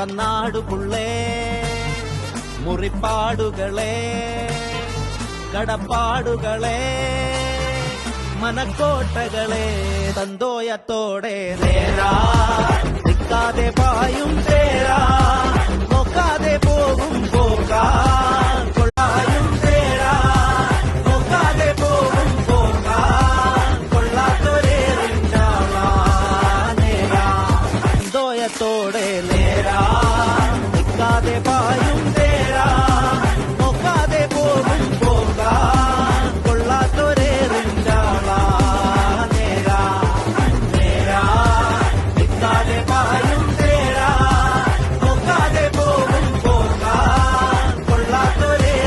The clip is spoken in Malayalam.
മറന്നാടുപുള്ളേ മുറിപ്പാടുകളെ കടപ്പാടുകളെ മനക്കോട്ടകളെ തന്തോയത്തോടെ നേരാ നിൽക്കാതെ പായും തേരാ നോക്കാതെ പോകും പോകാൻ